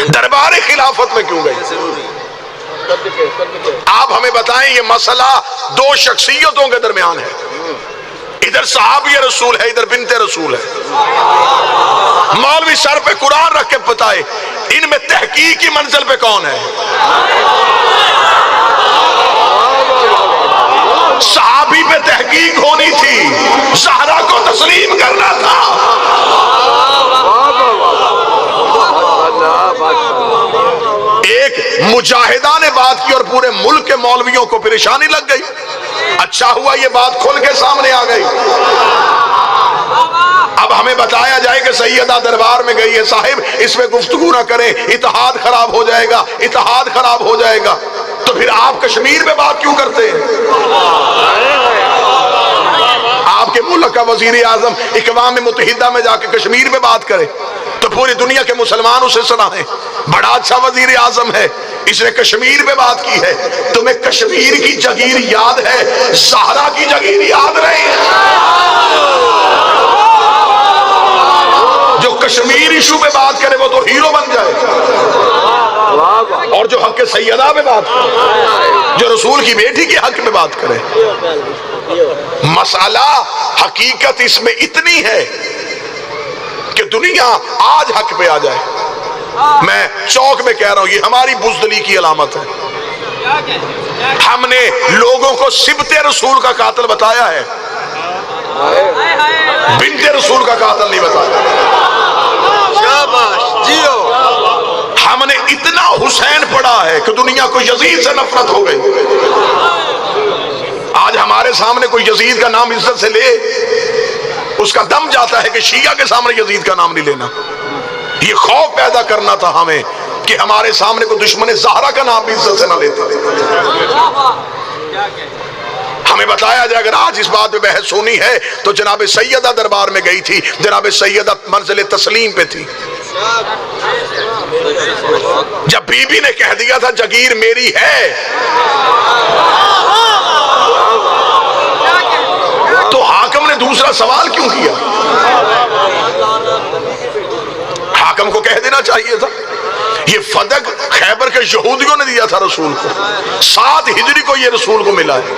دربار خلافت میں کیوں گئی؟ آپ ہمیں بتائیں یہ مسئلہ دو شخصیتوں کے درمیان ہے، ادھر صحابی رسول ہے، ادھر بنت رسول ہے۔ مولوی سر پہ قرآن رکھ کے بتائے ان میں تحقیقی منزل پہ کون ہے؟ صحابی پہ تحقیق ہونی تھی، زہرا کو تسلیم کرنا تھا۔ ایک مجاہدہ نے بات کی اور پورے ملک کے مولویوں کو پریشانی لگ گئی۔ اچھا ہوا یہ بات کھل کے سامنے آ گئی۔ اب ہمیں بتایا جائے کہ سیدہ دربار میں گئی ہے، صاحب اس میں گفتگو نہ کریں، اتحاد خراب ہو جائے گا، اتحاد خراب ہو جائے گا۔ تو پھر آپ کشمیر میں بات کیوں کرتے ہیں؟ آپ کے ملک کا وزیر اعظم اقوام متحدہ میں جا کے کشمیر میں بات کرے تو پوری دنیا کے مسلمان اسے سنائیں بڑا اچھا وزیر اعظم ہے، اس نے کشمیر میں بات کی ہے۔ تمہیں کشمیر کی جگیر یاد ہے، زہرا کی جگیر یاد نہیں ہے؟ جو کشمیر ایشو پہ بات کرے وہ تو ہیرو بن جائے، اور جو حق سیدہ پہ بات کرے، جو رسول کی بیٹی کے حق میں بات کرے۔ مسئلہ حقیقت اس میں اتنی ہے کہ دنیا آج حق پہ آ جائے۔ میں چوک میں کہہ رہا ہوں، یہ ہماری بزدلی کی علامت ہے۔ ہم نے لوگوں کو سبط رسول کا قاتل بتایا ہے، بنت رسول کا قاتل نہیں بتایا۔ ہم نے اتنا حسین پڑھا ہے کہ دنیا کو یزید سے نفرت ہو گئی۔ آج ہمارے سامنے کوئی یزید کا نام عزت سے لے، اس کا دم جاتا ہے کہ شیعہ کے سامنے یزید کا نام نہیں لینا۔ یہ خوف پیدا کرنا تھا ہمیں کہ ہمارے سامنے کوئی دشمن زہرا کا نام بھی عزت سے نہ لیتا۔ ہمیں بتایا جائے اگر آج اس بات پہ بحث ہونی ہے تو جناب سیدہ دربار میں گئی تھی، جناب سیدہ منزل تسلیم پہ تھی۔ جب بی بی نے کہہ دیا تھا جگیر میری ہے، تو حاکم نے دوسرا سوال کیوں کیا؟ حاکم کو کہہ دینا چاہیے تھا۔ یہ فدق خیبر کے یہودیوں نے دیا تھا رسول کو، 7 ہجری کو یہ رسول کو ملا ہے،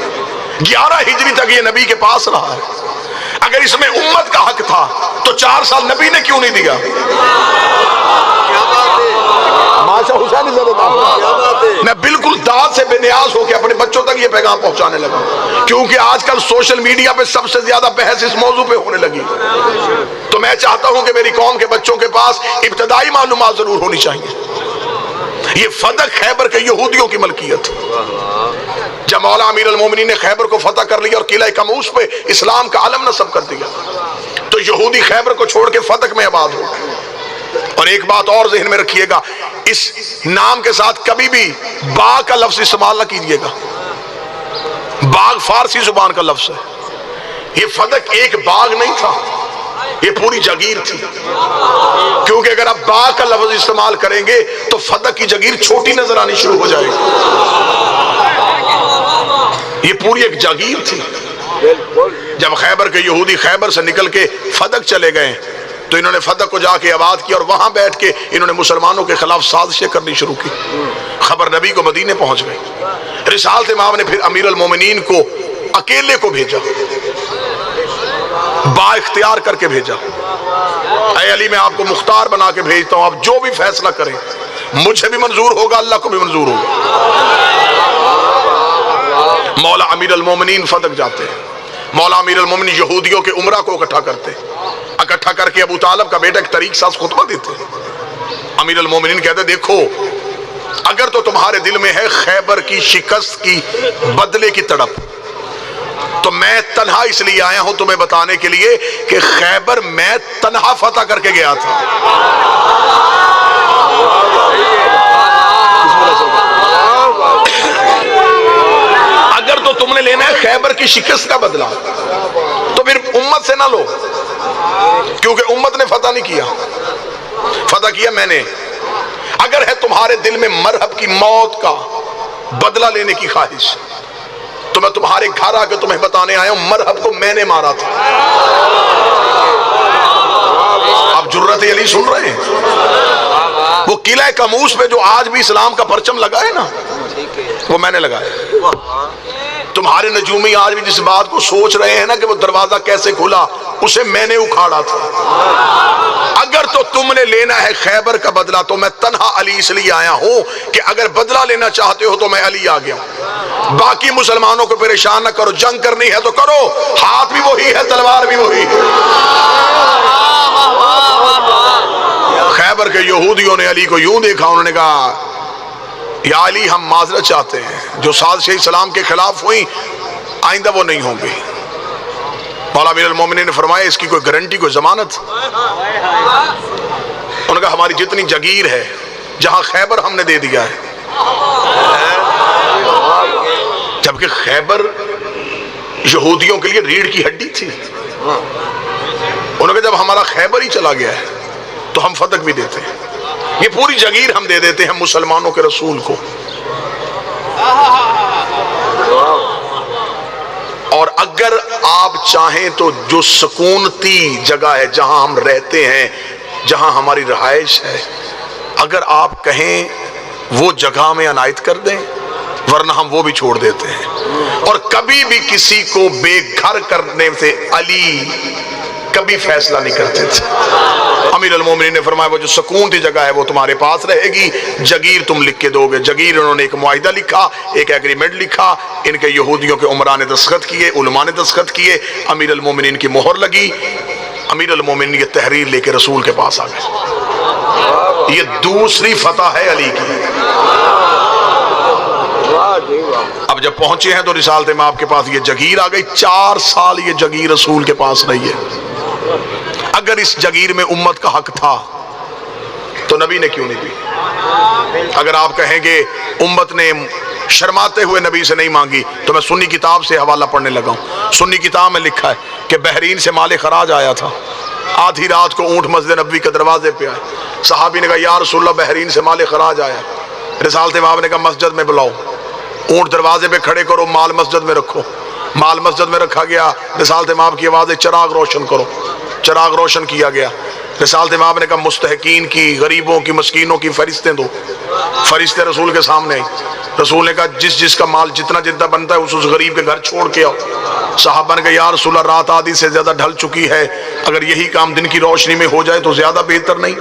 11 ہجری تک یہ نبی کے پاس رہا ہے۔ اگر اس میں امت کا حق تھا تو 4 سال نبی نے کیوں نہیں دیا؟ میں بالکل داد سے بے نیاز ہو کے اپنے بچوں تک یہ پیغام پہنچانے لگا، کیونکہ آج کل سوشل میڈیا پہ سب سے زیادہ بحث اس موضوع پہ ہونے لگی۔ تو میں چاہتا ہوں کہ میری قوم کے بچوں کے پاس ابتدائی معلومات ضرور ہونی چاہیے۔ یہ فدق خیبر کے یہودیوں کی ملکیت۔ جب مولا امیر المومنین نے خیبر کو فتح کر لیا اور قلعہ کموس پہ اسلام کا علم نصب کر دیا تو یہودی خیبر کو چھوڑ کے فدق میں آباد ہو۔ اور ایک بات اور ذہن میں رکھیے گا، اس نام کے ساتھ کبھی بھی باغ کا لفظ استعمال نہ کیجیے گا۔ باغ فارسی زبان کا لفظ ہے، یہ فدق ایک باغ نہیں تھا، یہ پوری جگیر تھی۔ کیونکہ اگر آپ باغ کا لفظ استعمال کریں گے تو فدق کی جگیر چھوٹی نظر آنی شروع ہو جائے گی۔ یہ پوری ایک جگیر تھی۔ جب خیبر کے یہودی خیبر سے نکل کے فدق چلے گئے تو انہوں نے فدق کو جا کے آباد کیا اور وہاں بیٹھ کے انہوں نے مسلمانوں کے خلاف سازشیں کرنی شروع کی۔ خبر نبی کو مدینے پہنچ گئی۔ رسالت امام نے پھر امیر المومنین کو اکیلے کو بھیجا، با اختیار کر کے بھیجا، اے علی میں آپ کو مختار بنا کے بھیجتا ہوں، آپ جو بھی فیصلہ کریں مجھے بھی منظور ہوگا، اللہ کو بھی منظور ہوگا۔ مولا امیر المومنین فدق جاتے ہیں، مولا امیر المومنین یہودیوں کے عمرہ کو اکٹھا کرتے ہیں، اکٹھا کر کے ابو طالب کا بیٹا ایک طریق ساز خطبہ دیتے ہیں۔ امیر المومنین کہتے ہیں دیکھو اگر تو تمہارے دل میں ہے خیبر کی شکست کی بدلے کی تڑپ، تو میں تنہا اس لیے آیا ہوں تمہیں بتانے کے لیے کہ خیبر میں تنہا فتح کر کے گیا تھا۔ اگر تو تم نے لینا ہے خیبر کی شکست کا بدلہ تو پھر امت سے نہ لو، کیونکہ امت نے فتح نہیں کیا، فتح کیا میں نے۔ اگر ہے تمہارے دل میں مرحب کی موت کا بدلہ لینے کی خواہش تو میں تمہارے گھر آ کے تمہیں بتانے آیا ہوں مرحب کو میں نے مارا تھا۔ آپ جرأت علی سن رہے ہیں؟ وہ قلعہ کموس پہ جو آج بھی اسلام کا پرچم لگا ہے نا، وہ میں نے لگایا۔ تمہارے نجومی آج بھی جس بات کو سوچ رہے ہیں نا کہ وہ دروازہ کیسے کھلا، اسے میں نے اکھاڑا تھا۔ اگر تو تم نے لینا ہے خیبر کا بدلہ تو میں تنہا علی اس لیے آیا ہوں کہ اگر بدلہ لینا چاہتے ہو تو میں علی آ گیا ہوں۔ باقی مسلمانوں کو پریشان نہ کرو، جنگ کرنی ہے تو کرو، ہاتھ بھی وہی ہے، تلوار بھی وہی ہے۔ خیبر کے یہودیوں نے علی کو یوں دیکھا، انہوں نے کہا یا علی ہم معذرت چاہتے ہیں، جو سازش اسلام کے خلاف ہوئی آئندہ وہ نہیں ہوں گی۔ مولا امیر المومنین نے فرمایا اس کی کوئی گارنٹی، کوئی ضمانت؟ انہوں نے کہا ہماری جتنی جگیر ہے جہاں خیبر ہم نے دے دیا ہے، جبکہ خیبر یہودیوں کے لیے ریڑھ کی ہڈی تھی۔ انہوں نے کہا جب ہمارا خیبر ہی چلا گیا ہے تو ہم فتح بھی دیتے ہیں، یہ پوری جگیر ہم دے دیتے ہیں مسلمانوں کے رسول کو۔ اور اگر آپ چاہیں تو جو سکونتی جگہ ہے جہاں ہم رہتے ہیں، جہاں ہماری رہائش ہے، اگر آپ کہیں وہ جگہ میں عنایت کر دیں، ورنہ ہم وہ بھی چھوڑ دیتے ہیں۔ اور کبھی بھی کسی کو بے گھر کرنے سے علی کبھی فیصلہ نہیں کرتے تھے۔ امیر المومنین نے فرمایا وہ جو سکونتی جگہ ہے وہ تمہارے پاس رہے گی، جگیر تم لکھ کے دو گے۔ جگیر انہوں نے ایک معاہدہ لکھا، ایک ایگریمنٹ لکھا، ان کے یہودیوں کے عمرا نے دستخط کیے، علماء نے دستخط کیے، امیر المومنین کی مہر لگی۔ امیر المومنین یہ تحریر لے کے رسول کے پاس آ گئے۔ یہ دوسری فتح ہے علی کی۔ اب جب پہنچے ہیں تو رسالت مآب کے پاس یہ جگیر آ گئی۔ 4 سال یہ جگیر رسول کے پاس رہی ہے۔ اگر اس جگیر میں امت کا حق تھا تو نبی نے کیوں نہیں دی؟ اگر آپ کہیں گے امت نے شرماتے ہوئے نبی سے نہیں مانگی تو میں سنی کتاب سے حوالہ پڑھنے لگا ہوں۔ سنی کتاب میں لکھا ہے کہ بحرین سے مال خراج آیا تھا، آدھی رات کو اونٹ مسجد نبوی کے دروازے پہ آئے۔ صحابی نے کہا یا رسول اللہ بحرین سے مال خراج آیا۔ رسالت مآب نے کہا مسجد میں بلاؤ، اونٹ دروازے پہ کھڑے کرو، مال مسجد میں رکھو۔ مال مسجد میں رکھا گیا۔ رسالت مآب کی آواز ہے چراغ روشن کرو، چراغ روشن کیا گیا۔ رسالت مآب نے کہا مستحقین کی، غریبوں کی، مسکینوں کی فہرستیں دو۔ فرشتے رسول کے سامنے، رسول نے کہا جس جس کا مال جتنا جتنا بنتا ہے اس غریب کے گھر چھوڑ کے آؤ۔ صحابہ نے کہا یا رسول اللہ رات آدھی سے زیادہ ڈھل چکی ہے، اگر یہی کام دن کی روشنی میں ہو جائے تو زیادہ بہتر نہیں؟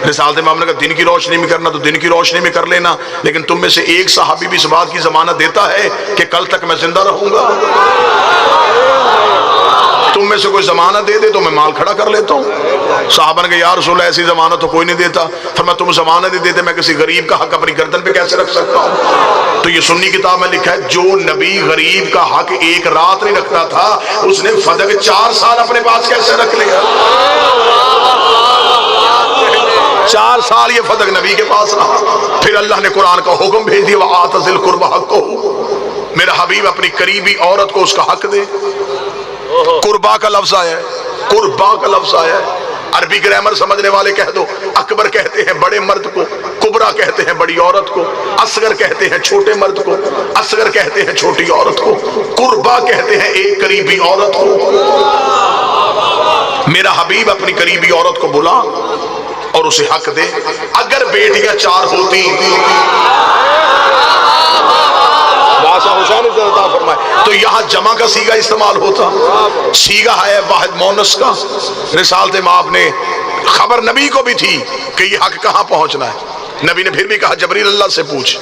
رسالت مآب نے کہا دن کی روشنی میں کرنا تو دن کی روشنی میں کر لینا، لیکن تم میں سے ایک صحابی بھی اس بات کی ضمانت دیتا ہے کہ کل تک میں زندہ رہوں گا؟ تم میں سے کوئی ضمانت دے دے تو میں مال کھڑا کر لیتا ہوں۔ صحابہ نے کہا یا رسول اللہ ایسی ضمانت تو کوئی نہیں دیتا۔ فرمایا تم ضمانت نہیں دیتے، میں کسی غریب کا حق اپنی گردن پہ کیسے رکھ سکتا ہوں؟ تو یہ سنی کتاب میں لکھا ہے جو نبی غریب کا حق ایک رات نہیں رکھتا تھا، اس نے فدق 4 سال اپنے پاس کیسے رکھ لیا؟ 4 سال یہ فدق نبی کے پاس رہا۔ پھر اللہ نے قرآن کا حکم بھیج دیا وَآتَ ذِی الْقُرْبَىٰ حَقَّهُ، میرا حبیب اپنی قریبی عورت کو اس کا حق دے۔ قربا کا لفظ آیا ہے، قربا کا لفظ آیا ہے۔ عربی گرامر سمجھنے والے کہہ دو اکبر کہتے ہیں بڑے مرد کو، کبرا کہتے ہیں بڑی عورت کو، اصغر کہتے ہیں چھوٹے مرد کو، اصغر کہتے ہیں چھوٹی عورت کو، قربا کہتے ہیں ایک قریبی عورت کو۔ میرا حبیب اپنی قریبی عورت کو بلا اور اسے حق دے۔ اگر بیٹیاں 4 ہوتی تو یہاں جمع کا سیگا استعمال ہوتا، سیگا ہے واحد مونس کا۔ رسالت مآب نے خبر نبی کو بھی تھی کہ یہ حق کہاں پہنچنا ہے۔ نبی نے پھر بھی کہا جبریل اللہ سے پوچھ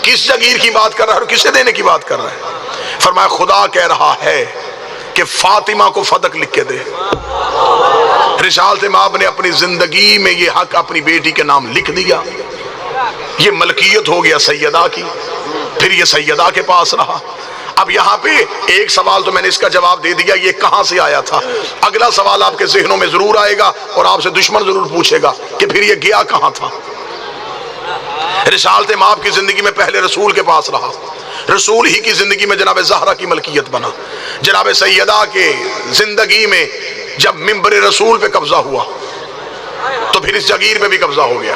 کس جگیر کی بات کر رہا ہے اور کسے دینے کی بات کر رہا ہے؟ فرمایا خدا کہہ رہا ہے کہ فاطمہ کو فدق لکھ کے دے۔ رسالت مآب نے اپنی زندگی میں یہ حق اپنی بیٹی کے نام لکھ دیا، یہ ملکیت ہو گیا سیدہ کی، پھر یہ سیدہ کے پاس رہا۔ اب یہاں پہ ایک سوال تو میں نے اس کا جواب دے دیا، یہ کہاں سے آیا تھا۔ اگلا سوال آپ کے ذہنوں میں ضرور آئے گا اور آپ سے دشمن ضرور پوچھے گا کہ پھر یہ گیا کہاں تھا۔ رسالت مآب کی زندگی میں پہلے رسول کے پاس رہا، رسول ہی کی زندگی میں جناب زہرا کی ملکیت بنا، جناب سیدہ کے زندگی میں جب منبر رسول پہ قبضہ ہوا تو پھر اس جگیر پہ بھی قبضہ ہو گیا۔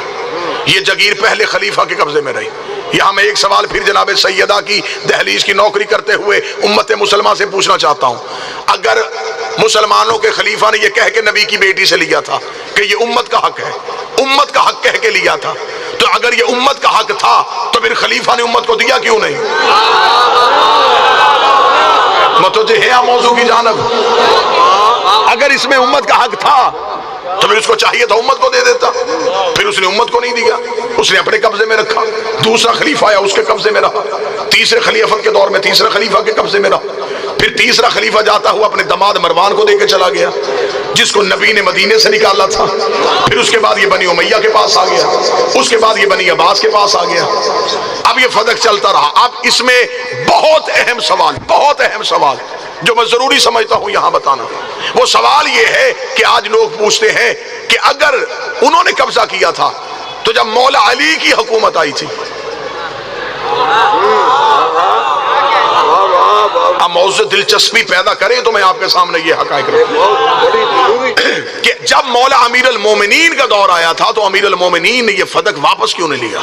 یہ جگیر پہلے خلیفہ کے قبضے میں رہی۔ یہاں میں ایک سوال پھر جناب سیدہ کی دہلیز کی نوکری کرتے ہوئے امت مسلمہ سے پوچھنا چاہتا ہوں، اگر مسلمانوں کے خلیفہ نے یہ کہہ کے نبی کی بیٹی سے لیا تھا کہ یہ امت کا حق ہے، امت کا حق کہہ کے لیا تھا، اگر یہ امت کا حق تھا تو پھر خلیفہ نے امت کو دیا کیوں نہیں؟ متوجہ ہے موضوع کی جانب؟ اگر اس میں امت کا حق تھا تو پھر اس کو چاہیے تھا امت کو دے دیتا، پھر اس نے امت کو نہیں دیا، اس نے اپنے قبضے میں رکھا، دوسرا خلیفہ آیا اس کے قبضے میں رہا، تیسرے خلیفت کے دور میں تیسرا خلیفہ کے قبضے میں رہا، پھر تیسرا خلیفہ جاتا ہوا اپنے دماد مروان کو دے کے چلا گیا جس کو نبی نے مدینے سے نکالا تھا، پھر اس کے بعد یہ بنی امیہ کے پاس آ گیا، اس کے بعد یہ بنی عباس کے پاس آ گیا، اب یہ فدق چلتا رہا۔ اب اس میں بہت اہم سوال جو میں ضروری سمجھتا ہوں یہاں بتانا، وہ سوال یہ ہے کہ آج لوگ پوچھتے ہیں کہ اگر انہوں نے قبضہ کیا تھا تو جب مولا علی کی حکومت آئی تھی، اب موضوع دلچسپی پیدا کریں تو میں آپ کے سامنے یہ حقائق رکھوں کہ جب مولا امیر المومنین کا دور آیا تھا تو امیر المومنین نے یہ فدق واپس کیوں نہیں لیا؟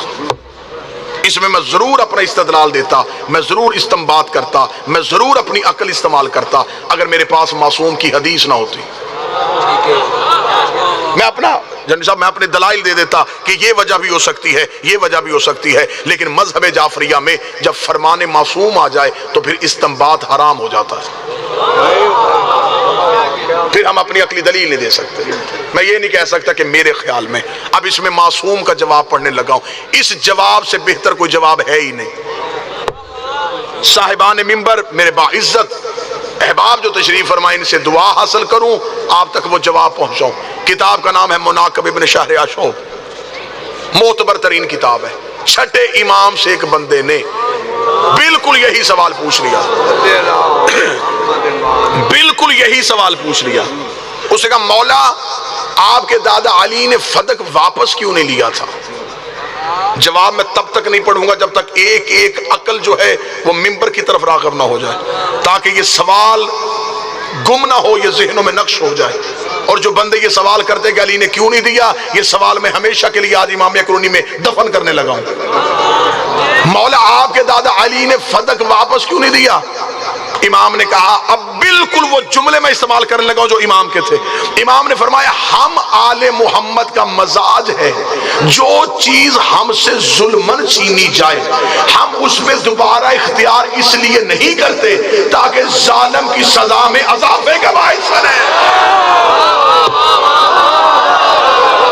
اس میں ضرور اپنا استدلال دیتا، میں ضرور استنباط کرتا، میں ضرور اپنی عقل استعمال کرتا اگر میرے پاس معصوم کی حدیث نہ ہوتی۔ میں اپنے دلائل دے دیتا کہ یہ وجہ بھی ہو سکتی ہے، یہ وجہ بھی ہو سکتی ہے، لیکن مذہب جعفریہ میں جب فرمان معصوم آ جائے تو پھر استنباط حرام ہو جاتا ہے، پھر ہم اپنی عقلی دلیل نہیں دے سکتے۔ میں یہ نہیں کہہ سکتا کہ میرے خیال میں، اب اس میں معصوم کا جواب پڑھنے لگا ہوں، اس جواب سے بہتر کوئی جواب ہے ہی نہیں۔ صاحبان منبر میرے باعزت احباب جو تشریف فرمائیں، ان سے دعا حاصل کروں آپ تک وہ جواب پہنچاؤں۔ کتاب کا نام ہے مناقب ابن شہر آشوب، معتبر ترین کتاب ہے۔ چھٹے امام سے ایک بندے نے بالکل یہی سوال پوچھ لیا، بالکل یہی سوال پوچھ لیا۔ اس نے کہا مولا آپ کے دادا علی نے فدق واپس کیوں نہیں لیا تھا؟ جواب میں تب تک نہیں پڑھوں گا جب تک ایک ایک عقل جو ہے وہ منبر کی طرف راغب نہ ہو جائے، تاکہ یہ سوال گم نہ ہو، یہ ذہنوں میں نقش ہو جائے، اور جو بندے یہ سوال کرتے کہ علی نے کیوں نہیں دیا، یہ سوال میں ہمیشہ کے لیے آج امام اکرونی میں دفن کرنے لگا ہوں۔ مولا آپ کے دادا علی نے فدق واپس کیوں نہیں دیا؟ امام نے کہا، اب بالکل وہ جملے میں استعمال کرنے لگا جو امام کے تھے۔ امام نے فرمایا ہم آل محمد کا مزاج ہے جو چیز ہم سے ظلمن چھینی جائے ہم اس میں دوبارہ اختیار اس لیے نہیں کرتے تاکہ ظالم کی سزا میں اضافے کا باعث بنے۔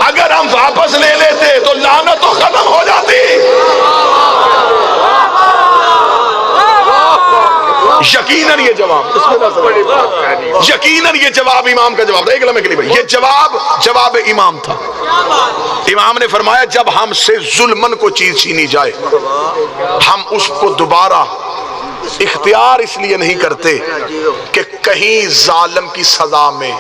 اگر ہم واپس لے لیتے تو لعنت تو ختم ہو جاتی۔ یقیناً یہ جواب، یقیناً یہ جواب امام کا جواب تھا۔ ایک لمحے کے لیے بھائی، یہ جواب امام تھا۔ امام نے فرمایا جب ہم سے ظلمن کو چیز چھینی جائے ہم اس کو دوبارہ اختیار اس لیے نہیں کرتے کہ کہیں ظالم کی سزا میں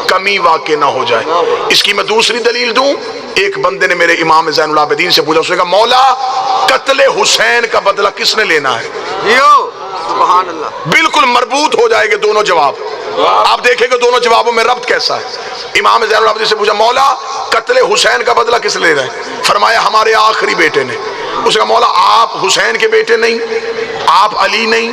کمی واقع نہ ہو جائے۔ اس کی میں دوسری دلیل دوں۔ ایک بندے نے میرے امام زین العابدین سے پوچھا، اس نے کہا مولا قتل حسین کا بدلہ کس نے لینا ہے؟ سبحان اللہ، بالکل مربوط ہو جائے گے دونوں جواب، آپ دیکھیں گے دونوں جوابوں میں ربط کیسا ہے۔ امام زین العابدین سے پوچھا مولا قتل حسین کا بدلہ کس لے رہے ہیں؟ فرمایا ہمارے آخری بیٹے نے۔ اس نے کہا مولا آپ حسین کے بیٹے نہیں، آپ علی نہیں،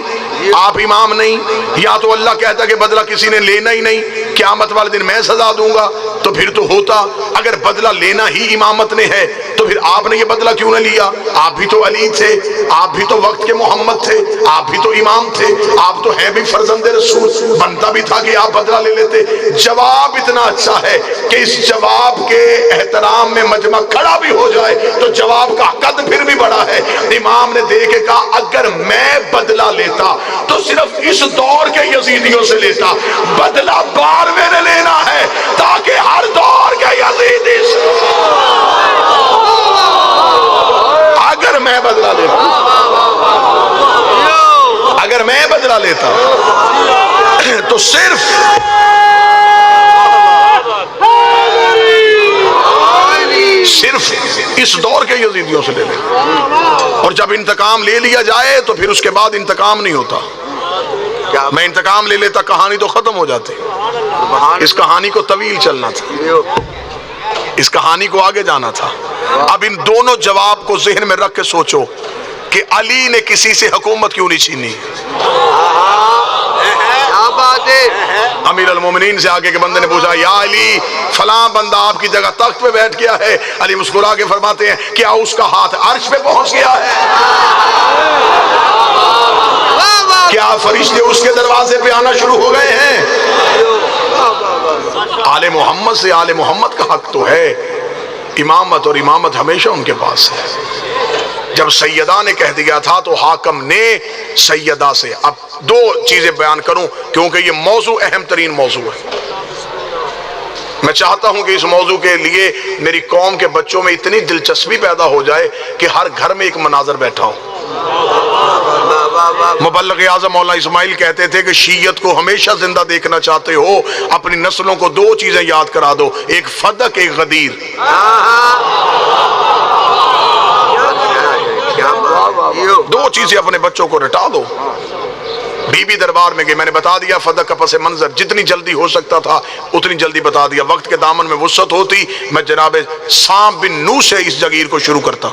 آپ امام نہیں، یا تو اللہ کہتا کہ بدلہ کسی نے لینا ہی نہیں، قیامت والے دن میں سزا دوں گا، تو پھر تو ہوتا اگر بدلہ لینا ہی امامت نے ہے تو پھر آپ نے یہ بدلہ کیوں نہ لیا؟ آپ بھی تو علی تھے، آپ بھی تو وقت کے محمد تھے، آپ بھی تو امام تھے، آپ تو ہیں بھی فرزند رسول، بنتا بھی تھا کہ آپ بدلہ لے لیتے۔ جواب اتنا اچھا ہے کہ اس جواب کے احترام میں مجمع کھڑا بھی ہو جائے تو جواب کا قد پھر بھی بڑا ہے۔ امام نے دیکھ کے کہا اگر میں بدلہ لیتا تو صرف اس دور کے یزیدیوں سے لیتا، بدلہ بار میں نے لینا ہے تاکہ ہر دور کے یزیدی سے اگر میں بدلہ لیتا، اگر میں بدلہ لیتا تو صرف اس دور کے یزیدیوں سے لے لیں، اور جب انتقام لے لیا جائے تو پھر اس کے بعد انتقام نہیں ہوتا۔ میں انتقام لے لیتا کہانی تو ختم ہو جاتی، اس کہانی کو طویل چلنا تھا، اس کہانی کو آگے جانا تھا۔ اب ان دونوں جواب کو ذہن میں رکھ کے سوچو کہ علی نے کسی سے حکومت کیوں نہیں چھینی؟ امیر المومنین سے آگے کے بندے نے پوچھا یا علی فلاں بندہ آپ کی جگہ تخت پہ بیٹھ گیا ہے. علی مسکرا کے فرماتے ہیں کیا اس کا ہاتھ عرش پہ پہنچ گیا ہے؟ کیا فرشتے اس کے دروازے پہ آنا شروع ہو گئے ہیں؟ آل محمد سے آل محمد کا حق تو ہے، امامت اور امامت ہمیشہ ان کے پاس ہے. جب سیدہ نے کہہ دیا تھا تو حاکم نے سیدہ سے. اب دو چیزیں بیان کروں کیونکہ یہ موضوع اہم ترین موضوع ہے. میں چاہتا ہوں کہ اس موضوع کے لیے میری قوم کے بچوں میں اتنی دلچسپی پیدا ہو جائے کہ ہر گھر میں ایک مناظر بیٹھا ہو. مبلغ اعظم مولانا اسماعیل کہتے تھے کہ شیعت کو ہمیشہ زندہ دیکھنا چاہتے ہو اپنی نسلوں کو دو چیزیں یاد کرا دو، ایک فدق ایک غدیر. دو چیزیں اپنے بچوں کو رٹا دو. بی بی دربار میں گئے، میں نے بتا دیا فدق کا پس منظر جتنی جلدی ہو سکتا تھا اتنی جلدی بتا دیا. وقت کے دامن میں وسعت ہوتی میں جناب سام بن نو سے اس جگیر کو شروع کرتا.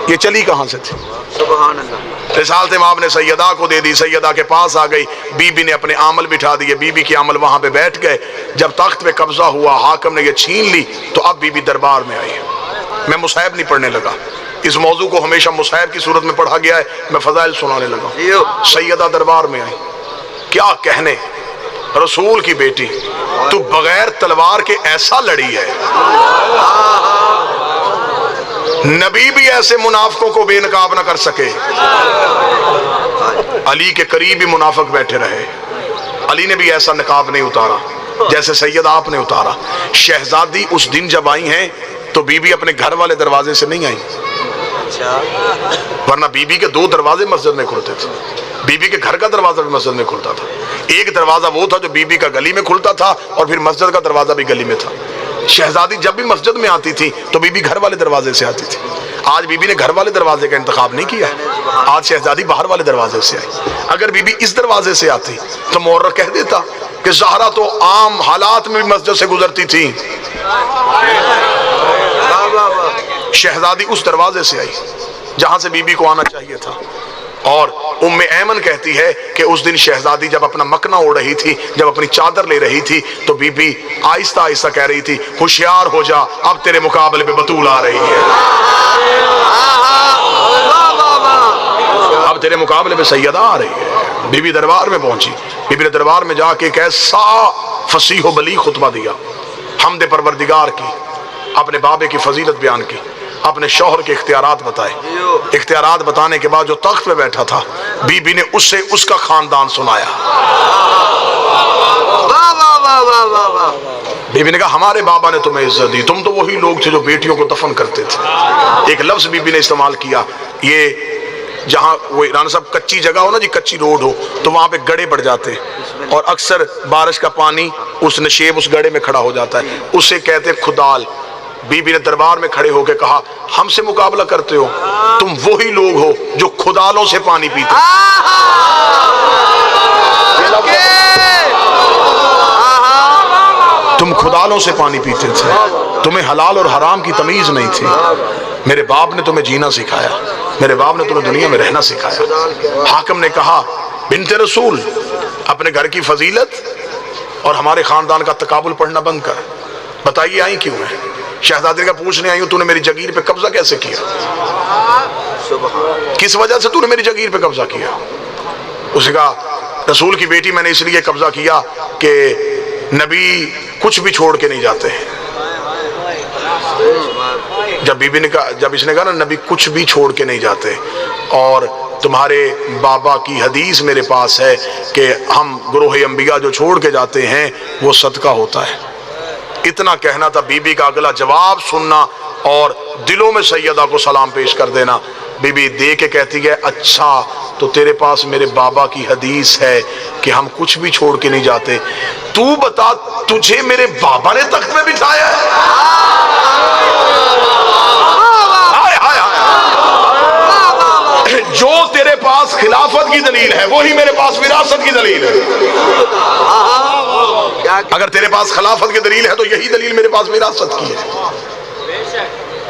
یہ چلی کہاں سے تھی؟ سبحان اللہ. رسالت امام نے سیدہ کو دے دی، سیدہ کے پاس آ گئی، بی بی نے اپنے عامل بٹھا دیے، بی بی کی عامل وہاں پہ بیٹھ گئے. جب تخت پہ قبضہ ہوا حاکم نے یہ چھین لی تو اب بی بی دربار میں آئی. میں مصحف نہیں پڑھنے لگا، اس موضوع کو ہمیشہ مصحف کی صورت میں پڑھا گیا ہے، میں فضائل سنانے لگا. سیدہ دربار میں آئی، کیا کہنے، رسول کی بیٹی تو بغیر تلوار کے ایسا لڑی ہے. نبی بھی ایسے منافقوں کو بے نقاب نہ کر سکے. علی کے قریب بھی منافق بیٹھے رہے، علی نے بھی ایسا نقاب نہیں اتارا جیسے سید آپ نے اتارا. شہزادی اس دن جب آئی ہیں تو بی بی اپنے گھر والے دروازے سے نہیں آئی، ورنہ بی بی کے دو دروازے مسجد میں کھلتے تھے. بی بی کے گھر کا دروازہ بھی مسجد میں کھلتا تھا. ایک دروازہ وہ تھا جو بی بی کا گلی میں کھلتا تھا اور پھر مسجد کا دروازہ بھی گلی میں تھا. شہزادی جب بھی مسجد میں آتی تھی تو بی بی گھر والے دروازے سے آتی تھی. آج بی بی نے گھر والے دروازے کا انتخاب نہیں کیا، آج شہزادی باہر والے دروازے سے آئی. اگر بی بی اس دروازے سے آتی تو مورخ کہہ دیتا کہ زہرا تو عام حالات میں بھی مسجد سے گزرتی تھی. شہزادی اس دروازے سے آئی جہاں سے بی بی کو آنا چاہیے تھا. اور ام ایمن کہتی ہے کہ اس دن شہزادی جب اپنا مکنا اوڑھ رہی تھی، جب اپنی چادر لے رہی تھی تو بی بی آہستہ آہستہ کہہ رہی تھی ہوشیار ہو جا، اب تیرے مقابلے پہ بطول آ رہی ہے، اب تیرے مقابلے پہ سیدہ آ رہی ہے. بی بی دربار میں پہنچی، بی بی نے دربار میں جا کے ایک ایسا فصیح و بلیغ خطبہ دیا، حمد پروردگار کی، اپنے بابے کی فضیلت بیان کی، اپنے شوہر کے اختیارات بتائے. اختیارات بتانے کے بعد جو تخت پہ بیٹھا تھا بی بی نے اس سے اس کا خاندان سنایا. بی بی نے کہا ہمارے بابا نے تمہیں عزت دی، تم تو وہی لوگ تھے جو بیٹیوں کو دفن کرتے تھے. ایک لفظ بی بی نے استعمال کیا، یہ جہاں وہ رانا صاحب کچی جگہ ہو نا جی، کچی روڈ ہو تو وہاں پہ گڑے پڑ جاتے ہیں اور اکثر بارش کا پانی اس نشیب اس گڑے میں کھڑا ہو جاتا ہے، اسے کہتے ہیں کھدال. بی بی نے دربار میں کھڑے ہو کے کہا ہم سے مقابلہ کرتے ہو، تم وہی لوگ ہو جو کھدالوں سے پانی پیتے. تم کھدالوں سے پانی پیتے تھے، تمہیں حلال اور حرام کی تمیز نہیں تھی. میرے باپ نے تمہیں جینا سکھایا، میرے باپ نے تمہیں دنیا میں رہنا سکھایا. حاکم نے کہا بنت رسول اپنے گھر کی فضیلت اور ہمارے خاندان کا تقابل پڑھنا بند کر، بتائیے آئی کیوں ہے؟ شہزادی کا پوچھنے آئی ہوں تو نے میری جگیر پہ قبضہ کیسے کیا، کس وجہ سے تو نے میری جگیر پہ قبضہ کیا؟ اس نے کہا رسول کی بیٹی میں نے اس لیے قبضہ کیا کہ نبی کچھ بھی چھوڑ کے نہیں جاتے. جب بی بی نے کہا، جب اس نے کہا نا نبی کچھ بھی چھوڑ کے نہیں جاتے، اور تمہارے بابا کی حدیث میرے پاس ہے کہ ہم گروہ انبیاء جو چھوڑ کے جاتے ہیں وہ صدقہ ہوتا ہے. اتنا کہنا تھا، بی بی کا اگلا جواب سننا اور دلوں میں سیدہ کو سلام پیش کر دینا. بی بی دے کے کہتی ہے اچھا تو تیرے پاس میرے بابا کی حدیث ہے کہ ہم کچھ بھی چھوڑ کے نہیں جاتے، تو بتا تجھے میرے بابا نے تخت میں بٹھایا ہے؟ جو تیرے پاس خلافت کی دلیل ہے وہی میرے پاس وراثت کی دلیل ہے. اگر تیرے پاس خلافت کی دلیل ہے تو یہی دلیل میرے پاس وراثت کی ہے.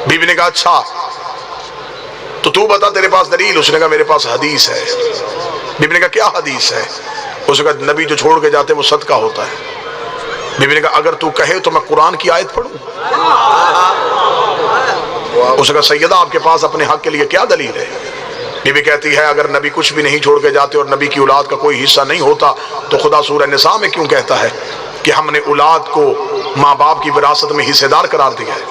بی بی نے کہا اچھا تو بتا تیرے پاس دلیل؟ اس نے کہا میرے پاس حدیث ہے. بی بی نے کہا کیا حدیث ہے؟ اس نے کہا نبی جو چھوڑ کے جاتے وہ صدقہ ہوتا ہے. بیوی نے کہا اگر تو کہے تو میں قرآن کی آیت پڑھوں. اس نے کہا سیدہ آپ کے پاس اپنے حق کے لیے کیا دلیل ہے؟ بیوی کہتی ہے اگر نبی کچھ بھی نہیں چھوڑ کے جاتے اور نبی کی اولاد کا کوئی حصہ نہیں ہوتا تو خدا سورہ نساء میں کیوں کہتا ہے کہ ہم نے اولاد کو ماں باپ کی وراثت میں حصے دار قرار دیا ہے؟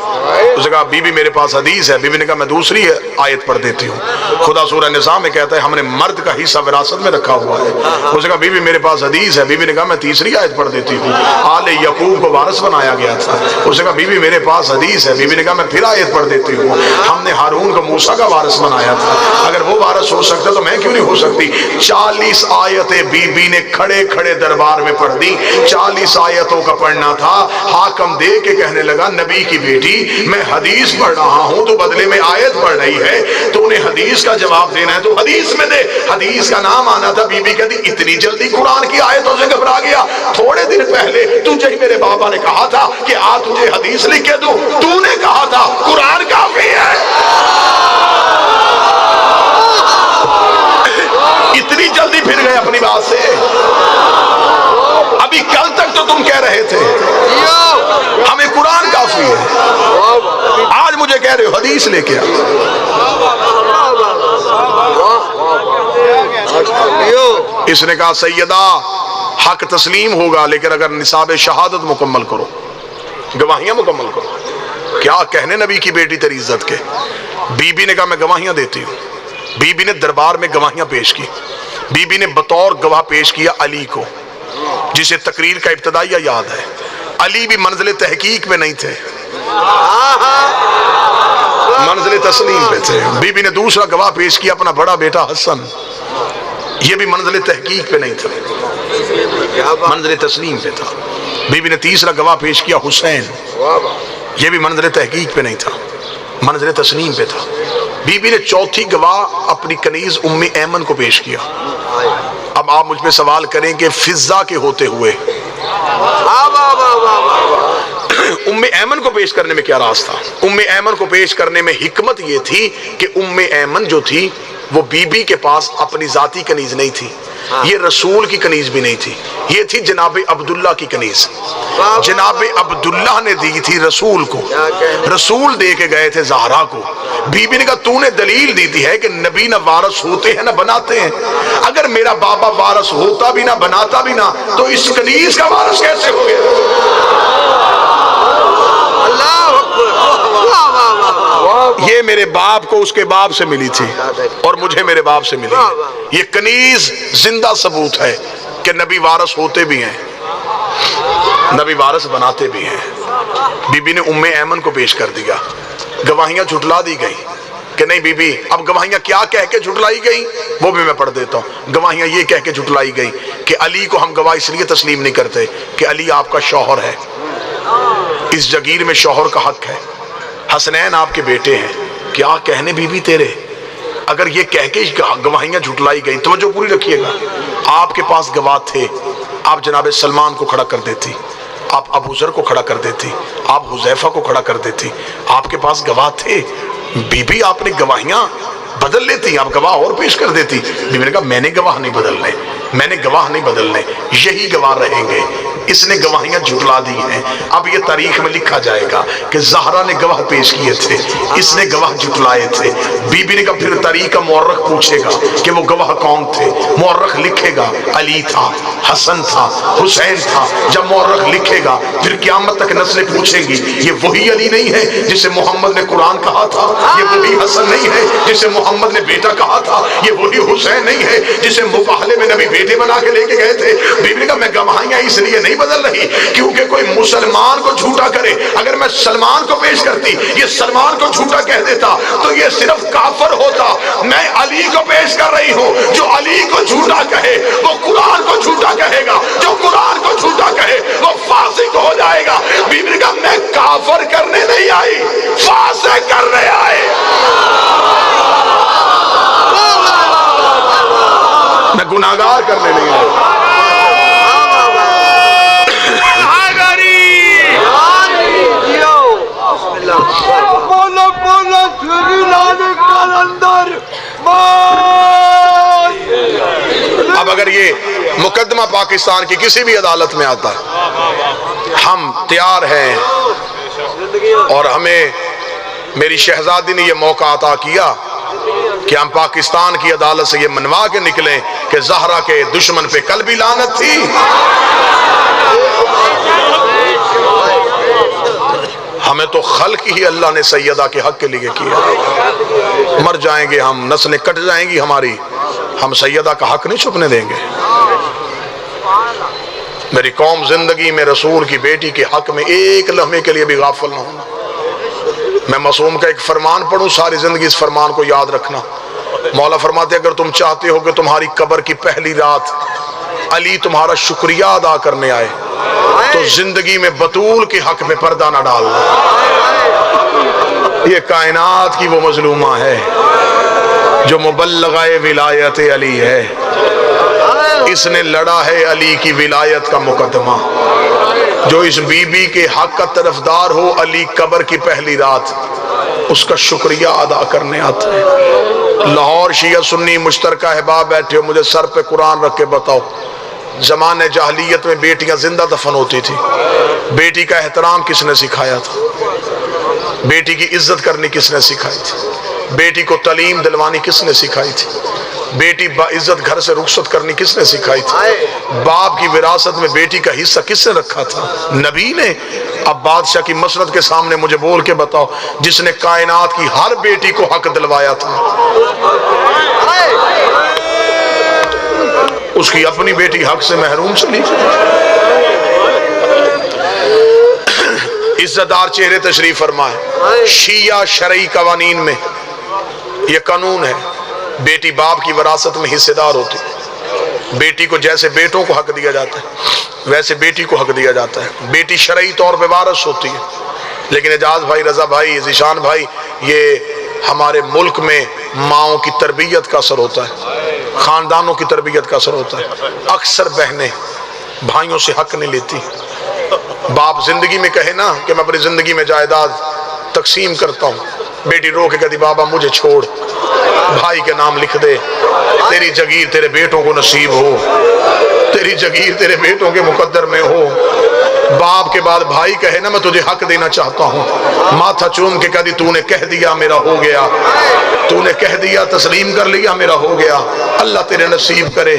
اس نے کہا بی بی میرے پاس حدیث ہے. بیوی نے کہا میں دوسری آیت پڑھ دیتی ہوں. خدا سورہ نساء میں کہتا ہے ہم نے مرد کا حصہ وراثت میں رکھا ہوا ہے. اس نے کہا بی بی میرے پاس حدیث ہے. بیوی نے کہا میں تیسری آیت پڑھ دیتی ہوں. آل یعقوب کو وارث بنایا گیا تھا. اس نے کہا بی بی میرے پاس حدیث ہے. بیوی نے کہا میں پھر آیت پڑھ دیتی ہوں. ہم نے ہارون کو موسیٰ کا وارث بنایا تھا. اگر وہ وارث ہو سکتا تو میں کیوں نہیں ہو سکتی؟ 40 آیتیں بی بی نے کھڑے کھڑے دربار میں پڑھ دی. 40 آیتوں کا پڑھنا تھا. حاکم دے کے کہنے لگا نبی کی بیٹی میں حدیث پڑھ رہا ہوں تو بدلے میں آیت پڑھ رہی ہے, تو انہیں حدیث کا جواب دینا ہے تو حدیث میں دے. حدیث کا نام آنا تھا. بی بی کہتی اتنی جلدی قرآن کی آیتوں سے گھبرا گیا؟ تھوڑے دن پہلے تجھے ہی میرے بابا نے کہا تھا کہ آ تجھے حدیث لکھ کے دوں, تو نے کہا تھا قرآن کافی ہے. اتنی جلدی پھر گئے اپنی بات سے. ابھی کل تک تو تم کہہ رہے تھے ہمیں قرآن کافی ہے, آج مجھے کہہ رہے ہو حدیث لے کے آ. اس نے کہا سیدہ حق تسلیم ہوگا لیکن اگر نصاب شہادت مکمل کرو, گواہیاں مکمل کرو. کیا کہنے نبی کی بیٹی تیری عزت کے. بی بی نے کہا میں گواہیاں دیتی ہوں. بی بی نے دربار میں گواہیاں پیش کی. بی بی نے بطور گواہ پیش کیا علی کو, جسے تقریر کا ابتدائیہ یاد ہے. علی بھی منزل تحقیق میں نہیں تھے, منزل تسلیم پہ تھے. بی بی نے دوسرا گواہ پیش کیا اپنا بڑا بیٹا حسن, یہ بھی منزل تحقیق پہ نہیں تھا, منزل تسلیم پہ تھا. بی بی نے تیسرا گواہ پیش کیا حسین, یہ بھی منزل تحقیق پہ نہیں تھا, منزل تسلیم پہ تھا. بی بی نے چوتھی گواہ اپنی کنیز ام ایمن کو پیش کیا. اب آپ مجھ پہ سوال کریں کہ فضا کے ہوتے ہوئے ام ایمن کو پیش کرنے میں کیا راز تھا؟ ام ایمن کو پیش کرنے میں حکمت یہ تھی کہ ام ایمن جو تھی وہ بی بی کے پاس اپنی ذاتی کنیز نہیں تھی, یہ رسول کی کنیز بھی نہیں تھی, یہ تھی جناب عبداللہ کی کنیز. جناب عبداللہ نے دی تھی رسول کو, رسول دے کے گئے تھے زہرا کو. بی بی نے کہا تو نے دلیل دی تھی ہے کہ نبی نہ وارث ہوتے ہیں نہ بناتے ہیں, اگر میرا بابا وارث ہوتا بھی نہ بناتا بھی نہ تو اس کنیز کا وارث کیسے ہو گیا؟ یہ میرے باپ کو اس کے باپ سے ملی تھی اور مجھے میرے باپ سے ملی. یہ کنیز زندہ ثبوت ہے کہ نبی وارث ہوتے بھی ہیں, نبی وارث بناتے بھی ہیں. بی بی نے ام ایمن کو پیش کر دیا. گواہیاں جھٹلا دی گئی کہ نہیں بی بی. اب گواہیاں کیا کہہ کے جھٹلائی گئی وہ بھی میں پڑھ دیتا ہوں. گواہیاں یہ کہہ کے جھٹلائی گئی کہ علی کو ہم گواہ اس لیے تسلیم نہیں کرتے کہ علی آپ کا شوہر ہے, اس جگیر میں شوہر کا حق ہے, حسنین آپ کے بیٹے ہیں. کیا کہنے بی بی تیرے. اگر یہ کہہ کے گواہیاں جھٹلائی گئی, توجہ پوری رکھیے گا, آپ کے پاس گواہ تھے, آپ جناب سلمان کو کھڑا کر دیتی, آپ ابو ذر کو کھڑا کر دیتی, آپ حذیفہ کو کھڑا کر دیتی, آپ کے پاس گواہ تھے. بی بی آپ نے گواہیاں بدل لیتی, آپ گواہ اور پیش کر دیتی. بی بی نے کہا میں نے گواہ نہیں بدلنے, میں نے گواہ نہیں بدلنے, یہی گواہ رہیں گے. اس نے گواہیاں جھٹلا دی ہیں. اب یہ تاریخ میں لکھا جائے گا کہ زہرا نے گواہ پیش کیے تھے, اس نے گواہ جھٹلائے تھے. بی بی نے کہا پھر تاریخ کا مورخ پوچھے گا کہ وہ گواہ کون تھے. مورخ لکھے گا علی تھا, حسن تھا, حسین تھا. جب مورخ لکھے گا پھر قیامت تک نسلیں پوچھیں گی یہ وہی علی نہیں ہے جسے محمد نے قرآن کہا تھا, یہ وہی حسن نہیں ہے جسے محمد نے بیٹا کہا تھا, یہ وہی حسین نہیں ہے جسے مباہلے میں نبی بیٹے بنا کے لے کے گئے تھے. بی بی نے کہا میں گواہیاں اس لیے نہیں بدل رہی کیونکہ کوئی مسلمان کو جھوٹا کرے. اگر میں سلمان کو پیش کرتی, یہ سلمان کو جھوٹا کہہ دیتا تو یہ صرف کافر ہوتا. میں علی کو پیش کر رہی ہوں, جو علی کو جھوٹا کہے وہ قرآن کو جھوٹا کہے گا, جو قرآن کو جھوٹا کہے وہ فاسق ہو جائے گا. بی بی نے کہا میں کافر کرنے نہیں آئی, فاسق کرنے آئے. میں گناہگار کرنے نہیں آئی. اب اگر یہ مقدمہ پاک پاکستان کی کسی بھی عدالت میں آتا ہے، ہم تیار ہیں، اور ہمیں میری شہزادی نے یہ موقع عطا کیا کہ ہم پاکستان کی عدالت سے یہ منوا کے نکلیں کہ زہرا کے دشمن پہ کل بھی لعنت تھی۔ ہمیں تو خلق ہی اللہ نے سیدہ کے حق کے لیے کیا، مر جائیں گے ہم، نسلیں کٹ جائیں گی ہماری، ہم سیدہ کا حق نہیں چھپنے دیں گے۔ میری قوم زندگی میں رسول کی بیٹی کے حق میں ایک لمحے کے لیے بھی غافل نہ ہونا۔ میں معصوم کا ایک فرمان پڑھوں، ساری زندگی اس فرمان کو یاد رکھنا۔ مولا فرماتے اگر تم چاہتے ہو کہ تمہاری قبر کی پہلی رات علی تمہارا شکریہ ادا کرنے آئے تو زندگی میں بطول کے حق میں پردہ نہ ڈالنا۔ یہ کائنات کی وہ مظلومہ ہے جو مبلغہ ولایت علی ہے، اس نے لڑا ہے علی کی ولایت کا مقدمہ۔ جو اس بی بی کے حق کا طرفدار ہو علی قبر کی پہلی رات اس کا شکریہ ادا کرنے آتا ہے۔ لاہور شیعہ سنی مشترکہ احباب بیٹھے ہو، مجھے سر پہ قرآن رکھ کے بتاؤ، زمانے جاہلیت میں بیٹیاں زندہ دفن ہوتی تھی، بیٹی کا احترام کس نے سکھایا تھا؟ بیٹی کی عزت کرنی کس نے سکھائی تھی؟ بیٹی کو تعلیم دلوانی کس نے سکھائی تھی؟ بیٹی باعزت گھر سے رخصت کرنی کس نے سکھائی تھی؟ باپ کی وراثت میں بیٹی کا حصہ کس نے رکھا تھا؟ نبی نے۔ اب بادشاہ کی مسند کے سامنے مجھے بول کے بتاؤ جس نے کائنات کی ہر بیٹی کو حق دلوایا تھا، اس کی اپنی بیٹی حق سے محروم چلی۔ عزت دار چہرے تشریف فرمائے۔ شیعہ شرعی قوانین میں یہ قانون ہے، بیٹی باپ کی وراثت میں حصے دار ہوتی، بیٹی کو جیسے بیٹوں کو حق دیا جاتا ہے ویسے بیٹی کو حق دیا جاتا ہے۔ بیٹی شرعی طور پہ وارث ہوتی ہے، لیکن اعجاز بھائی، رضا بھائی، ذیشان بھائی، یہ ہمارے ملک میں ماؤں کی تربیت کا اثر ہوتا ہے، خاندانوں کی تربیت کا اثر ہوتا ہے۔ اکثر بہنیں بھائیوں سے حق نہیں لیتی۔ باپ زندگی میں کہے نا کہ میں اپنی زندگی میں جائیداد تقسیم کرتا ہوں، بیٹی رو کے کہتی بابا مجھے چھوڑ، بھائی کے نام لکھ دے، تیری جگیر تیرے بیٹوں کو نصیب ہو، تیری جگیر تیرے بیٹوں کے مقدر میں ہو۔ باپ کے بعد بھائی کہے نا میں تجھے حق دینا چاہتا ہوں، ماتھا چوم کے کہتی تو نے کہہ دیا میرا ہو گیا، تو نے کہہ دیا تسلیم کر لیا میرا ہو گیا، اللہ تیرے نصیب کرے،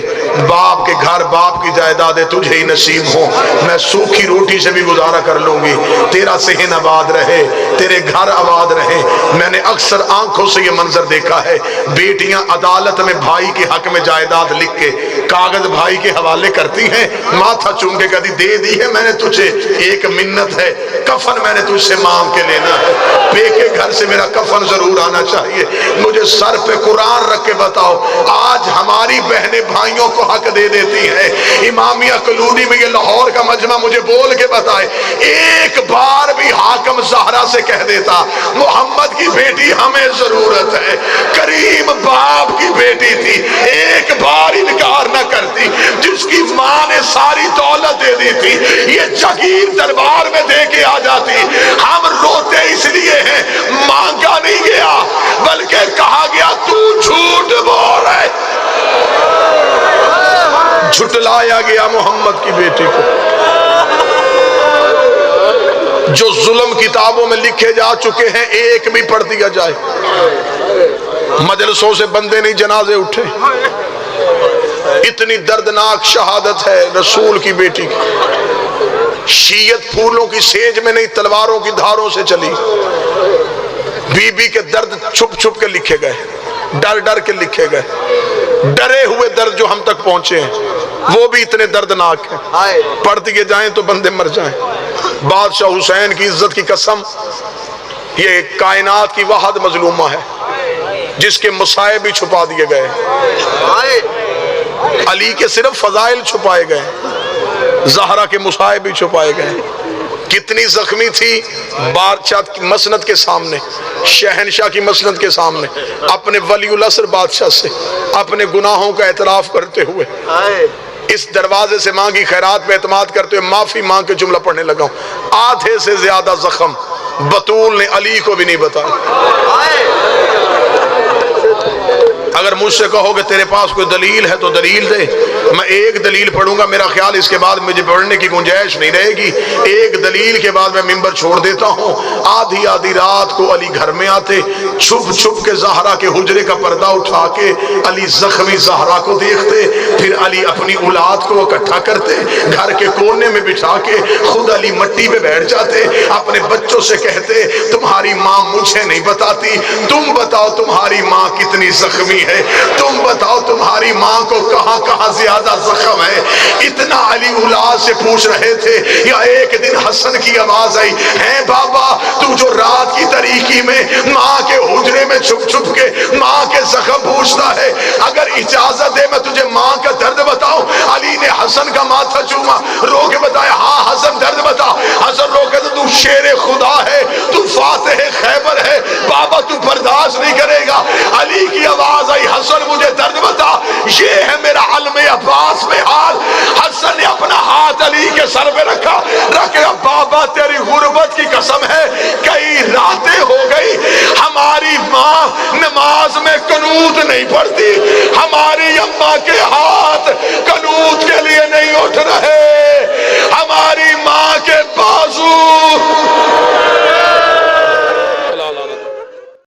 باپ کے گھر باپ کی جائیدادیں تجھے ہی نصیب ہوں، میں سوکھی روٹی سے بھی گزارا کر لوں گی، تیرا صحن آباد رہے، تیرے گھر آباد رہے۔ میں نے اکثر آنکھوں سے یہ منظر دیکھا ہے، بیٹیاں عدالت میں بھائی کے حق میں جائیداد لکھ کے کاغذ بھائی کے حوالے کرتی ہیں، ماتھا چوم کے کہتی دے دی ہے میں نے تجھے، ایک منت ہے کفن میں نے تجھ سے مانگ کے لینا ہے، بے کے گھر سے میرا کفن ضرور آنا چاہیے۔ مجھے سر پہ قرآن رکھ کے بتاؤ آج ہماری بہنیں بھائیوں کو حق دے دیتی ہیں۔ امامیہ کلونی میں یہ لاہور کا مجمع مجھے بول کے بتائے ایک بار بھی حاکم زہرا سے کہہ دیتا محمد کی بیٹی ہمیں ضرورت ہے، کریم باپ کی بیٹی تھی، ایک بار انکار نہ کرتی، جس کی ماں نے ساری دولت دے دی تھی، یہ جگیر دربار میں دے کے آ جاتی۔ ہم روتے اس لیے ہیں مانگا نہیں گیا بلکہ کہا گیا تو جھوٹ بول رہا ہے، جھٹلایا گیا محمد کی بیٹی کو۔ جو ظلم کتابوں میں لکھے جا چکے ہیں ایک بھی پڑھ دیا جائے، مجلسوں سے بندے نہیں جنازے اٹھے، اتنی دردناک شہادت ہے رسول کی بیٹی کی۔ شیعت پھولوں کی سیج میں نہیں تلواروں کی دھاروں سے چلی، بی بی کے درد چھپ چھپ کے لکھے گئے، ڈر ڈر کے لکھے گئے، ڈرے ہوئے درد جو ہم تک پہنچے ہیں وہ بھی اتنے دردناک ہیں، پڑھ دیے جائیں تو بندے مر جائیں۔ بادشاہ حسین کی عزت کی قسم، یہ کائنات کی واحد مظلومہ ہے جس کے مصائب بھی چھپا دیے گئے، علی کے صرف فضائل چھپائے گئے، زہرا کے مصائب بھی چھپائے گئے۔ کتنی زخمی تھی بادشاہ کی مسند کے سامنے، شہنشاہ کی مسند کے سامنے، اپنے ولی العصر بادشاہ سے اپنے گناہوں کا اعتراف کرتے ہوئے اس دروازے سے مانگی خیرات پہ اعتماد کرتے ہوئے معافی مانگ کے جملہ پڑھنے لگا ہوں، آدھے سے زیادہ زخم بطول نے علی کو بھی نہیں بتایا۔ اگر مجھ سے کہو کہ تیرے پاس کوئی دلیل ہے تو دلیل دے، میں ایک دلیل پڑھوں گا، میرا خیال اس کے بعد مجھے پڑھنے کی گنجائش نہیں رہے گی، ایک دلیل کے بعد میں ممبر چھوڑ دیتا ہوں۔ آدھی آدھی رات کو علی گھر میں آتے، چھپ چھپ کے زہرا کے حجرے کا پردہ اٹھا کے علی زخمی زہرا کو دیکھتے، پھر علی اپنی اولاد کو اکٹھا کرتے، گھر کے کونے میں بٹھا کے خود علی مٹی پہ بیٹھ جاتے، اپنے بچوں سے کہتے تمہاری ماں مجھے نہیں بتاتی، تم بتاؤ تمہاری ماں کتنی زخمی ہے، تم بتاؤ تمہاری ماں کو کہاں کہاں زیادہ زخم ہے۔ اتنا علی اولاد سے پوچھ رہے تھے، یا ایک دن حسن کی آواز آئی، ہے بابا تو جو رات کی تاریکی میں ماں کے حجرے میں چھپ چھپ کے ماں کے زخم پوچھتا ہے، اگر اجازت دے میں تجھے ماں کا درد بتاؤں۔ علی نے حسن کا ماتھا چوما، رو کے بتایا ہاں حسن درد بتا۔ حسن رو کے تو شیر خدا ہے، تو فاتح خیبر ہے، بابا تو برداشت نہیں کرے گا۔ علی کی آواز آئی، حسن مجھے درد بتا، یہ ہے میرا علم عباس میں حال۔ حسن نے اپنا ہاتھ علی کے سر پہ رکھا، بابا تیری غربت کی قسم ہے، کئی راتیں ہو گئی ہماری ماں نماز میں قنوت نہیں پڑھتی، ہماری اماں کے ہاتھ قنوت کے لیے نہیں اٹھ رہے۔